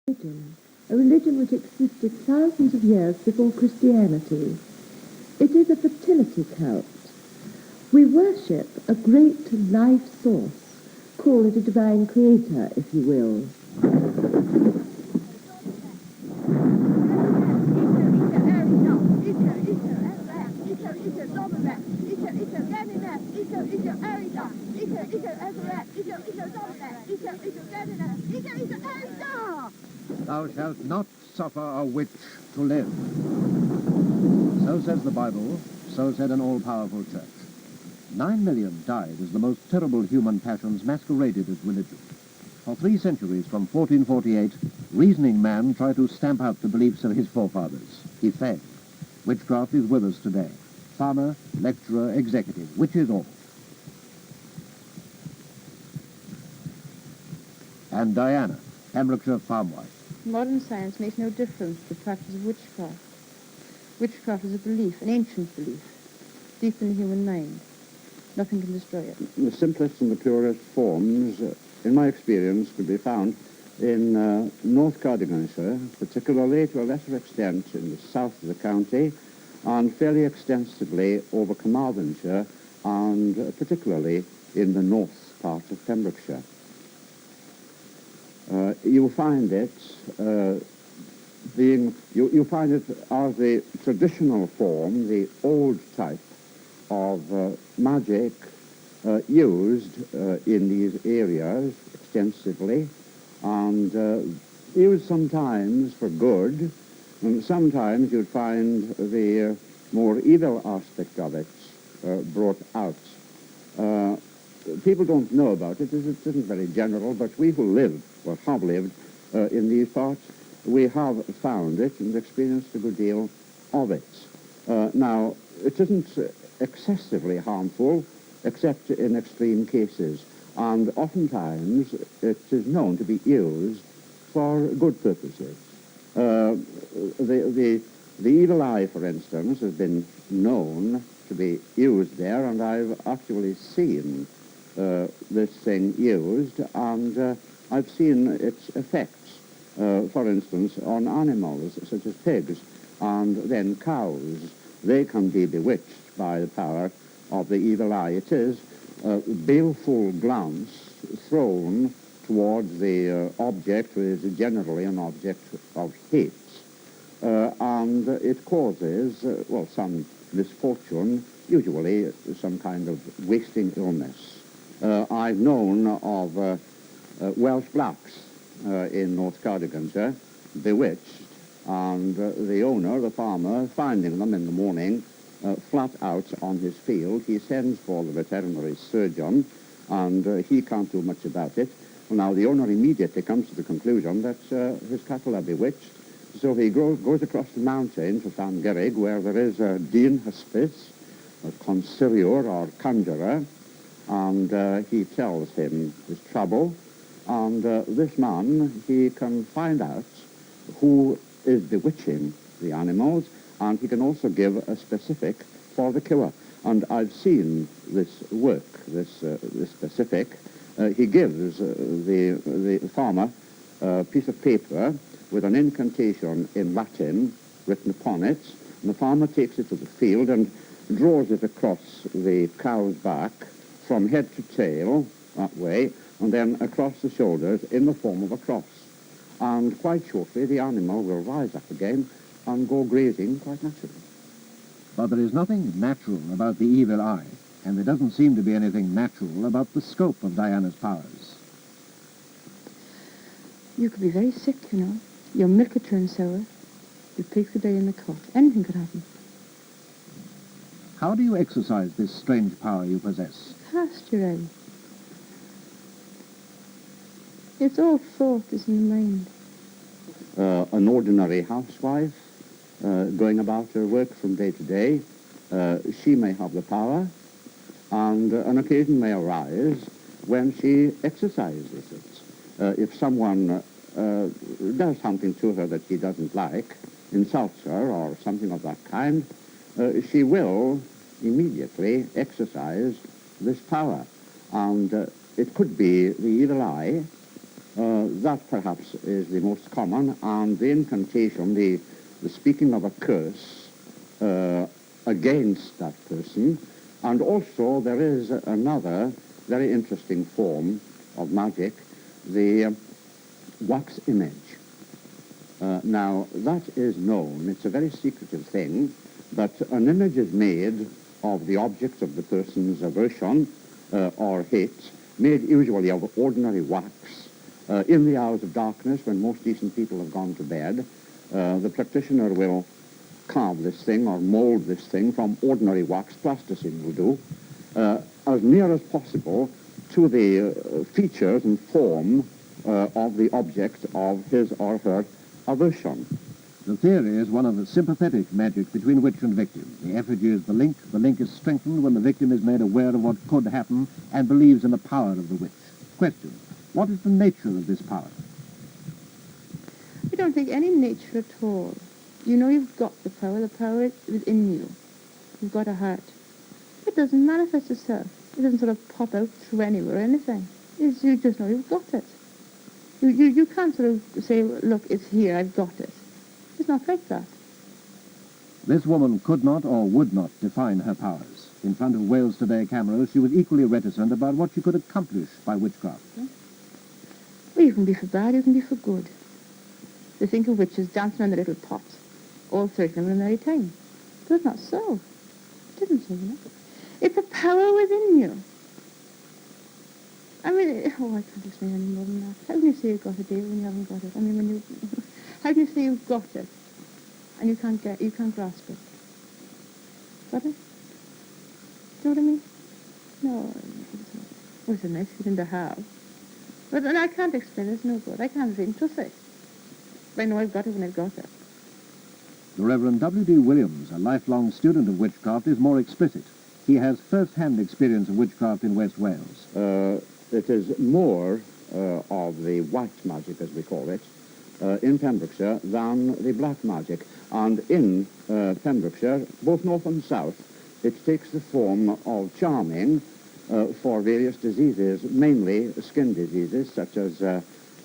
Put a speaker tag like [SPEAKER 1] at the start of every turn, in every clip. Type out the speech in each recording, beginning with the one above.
[SPEAKER 1] religion, a religion which existed thousands of years before Christianity. It is a fertility cult. We worship a great life source. Call it a divine creator, if you will.
[SPEAKER 2] Thou shalt not suffer a witch to live. So says the Bible, so said an all-powerful church. 9 million died as the most terrible human passions masqueraded as religion. For 3 centuries, from 1448, reasoning man tried to stamp out the beliefs of his forefathers. He failed. Witchcraft is with us today. Farmer, lecturer, executive, witches all. And Diana, Pembrokeshire farm wife.
[SPEAKER 3] Modern science makes no difference to the practice of witchcraft. Witchcraft is a belief, an ancient belief, deep in the human mind. Nothing can destroy it.
[SPEAKER 4] The simplest and the purest forms, in my experience, could be found in North Cardiganshire, particularly to a lesser extent in the south of the county, and fairly extensively over Carmarthenshire, and particularly in the north part of Pembrokeshire. You'll find it you find it as the traditional form, the old type of magic used in these areas extensively, and used sometimes for good, and sometimes you'd find the more evil aspect of it brought out. People don't know about it. It isn't very general, but we who live, or have lived, in these parts, we have found it and experienced a good deal of it. Now, it isn't excessively harmful, except in extreme cases, and oftentimes it is known to be used for good purposes. The evil eye, for instance, has been known to be used there, and I've actually seen this thing used, and I've seen its effects, for instance, on animals such as pigs and then cows. They can be bewitched by the power of the evil eye. It is a baleful glance thrown towards the object, which is generally an object of hate, and it causes, well, some misfortune, usually some kind of wasting illness. I've known of Welsh blacks in North Cardiganshire bewitched, and the owner, the farmer, finding them in the morning flat out on his field, he sends for the veterinary surgeon, and he can't do much about it. Well, now, the owner immediately comes to the conclusion that his cattle are bewitched, so he goes across the mountain to Llangerig, where there is a Dyn Hysbys, a consigliere or conjurer, and he tells him his trouble, and this man, he can find out who is bewitching the animals, and he can also give a specific for the cure. And I've seen this work, this specific. He gives the farmer a piece of paper with an incantation in Latin written upon it, and the farmer takes it to the field and draws it across the cow's back from head to tail, that way, and then across the shoulders in the form of a cross. And quite shortly the animal will rise up again and go grazing quite naturally.
[SPEAKER 2] But there is nothing natural about the evil eye, and there doesn't seem to be anything natural about the scope of Diana's powers.
[SPEAKER 3] You could be very sick, you know. Your milk could turn sour. Your pig could die in the cot. Anything could happen.
[SPEAKER 2] How do you exercise this strange power you possess?
[SPEAKER 3] Cast your eye. It's all thought is in the mind.
[SPEAKER 4] An ordinary housewife, going about her work from day to day, she may have the power, and an occasion may arise when she exercises it. If someone does something to her that she doesn't like, insults her or something of that kind, she will immediately exercise this power. And it could be the evil eye, That perhaps is the most common, and the incantation, the speaking of a curse against that person. And also there is another very interesting form of magic, the wax image. Now, that is known. It's a very secretive thing, but an image is made of the object of the person's aversion or hate, made usually of ordinary wax. In the hours of darkness, when most decent people have gone to bed, the practitioner will carve this thing or mold this thing from ordinary wax, plasticine will do, as near as possible to the features and form of the object of his or her aversion.
[SPEAKER 2] The theory is one of the sympathetic magic between witch and victim. The effigy is the link is strengthened when the victim is made aware of what could happen and believes in the power of the witch. Question: what is the nature of this power?
[SPEAKER 3] I don't think any nature at all. You know you've got the power is within you. You've got a heart. It doesn't manifest itself. It doesn't sort of pop out through anywhere or anything. You just know you've got it. You can't sort of say, look, it's here, I've got it. It's not like that.
[SPEAKER 2] This woman could not or would not define her powers. In front of Wales Today cameras, she was equally reticent about what she could accomplish by witchcraft.
[SPEAKER 3] Well, you can be for bad, you can be for good. They think of witches dancing on the little pots, all 30 of them at a merry time. But it's not so. It isn't so, you know. It's a power within you. I mean, I can't explain any more than that. How can you say you've got it, Dave, when you haven't got it? I mean, how can you say you've got it and you can't grasp it? Got it? Do you know what I mean? No. It's a nice feeling to have. But I can't explain it. It's no good. I can't seem to say. But I know I've got it when I've got it.
[SPEAKER 2] The Reverend W.D. Williams, a lifelong student of witchcraft, is more explicit. He has first-hand experience of witchcraft in West Wales.
[SPEAKER 4] It is more of the white magic, as we call it, in Pembrokeshire than the black magic. And in Pembrokeshire, both north and south, it takes the form of charming for various diseases, mainly skin diseases such as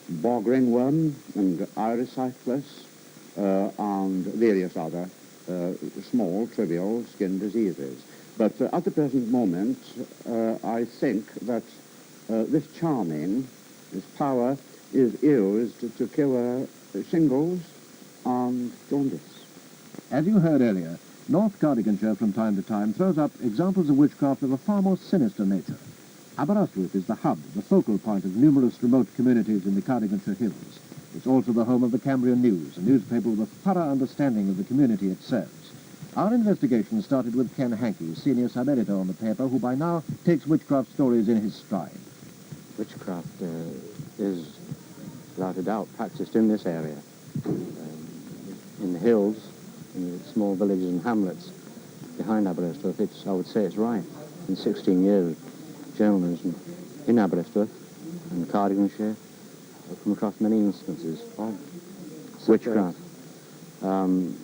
[SPEAKER 4] bog ringworm and irisyphilis and various other small, trivial skin diseases. But at the present moment, I think that this charming, this power, is used to cure shingles and jaundice.
[SPEAKER 2] As you heard earlier, North Cardiganshire from time to time throws up examples of witchcraft of a far more sinister nature. Aberystwyth is the hub, the focal point of numerous remote communities in the Cardiganshire Hills. It's also the home of the Cambrian News, a newspaper with a thorough understanding of the community it serves. Our investigation started with Ken Hankey, senior sub-editor on the paper, who by now takes witchcraft stories in his stride.
[SPEAKER 5] Witchcraft is, without a doubt, practiced in this area, in the hills, in the small villages and hamlets behind Aberystwyth. I would say it's right. In 16 years, journalism in Aberystwyth and Cardiganshire, I've come across many instances of witchcraft.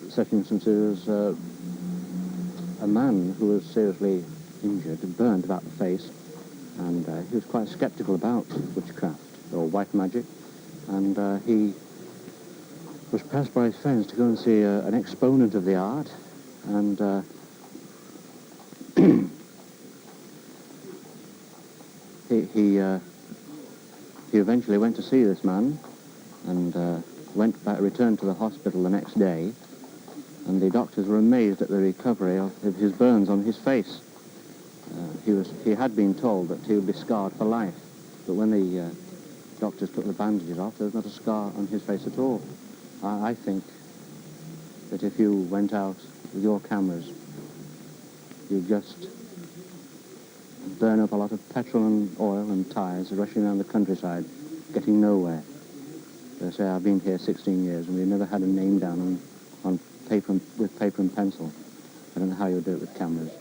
[SPEAKER 5] Such instances as a man who was seriously injured and burned about the face, and he was quite sceptical about witchcraft or white magic, and he was pressed by his friends to go and see an exponent of the art, and he eventually went to see this man, and returned to the hospital the next day, and the doctors were amazed at the recovery of his burns on his face. He had been told that he would be scarred for life, but when the doctors took the bandages off, there was not a scar on his face at all. I think that if you went out with your cameras, you'd just burn up a lot of petrol and oil and tyres rushing around the countryside, getting nowhere. They say, I've been here 16 years and we've never had a name down on paper with paper and pencil. I don't know how you'll do it with cameras.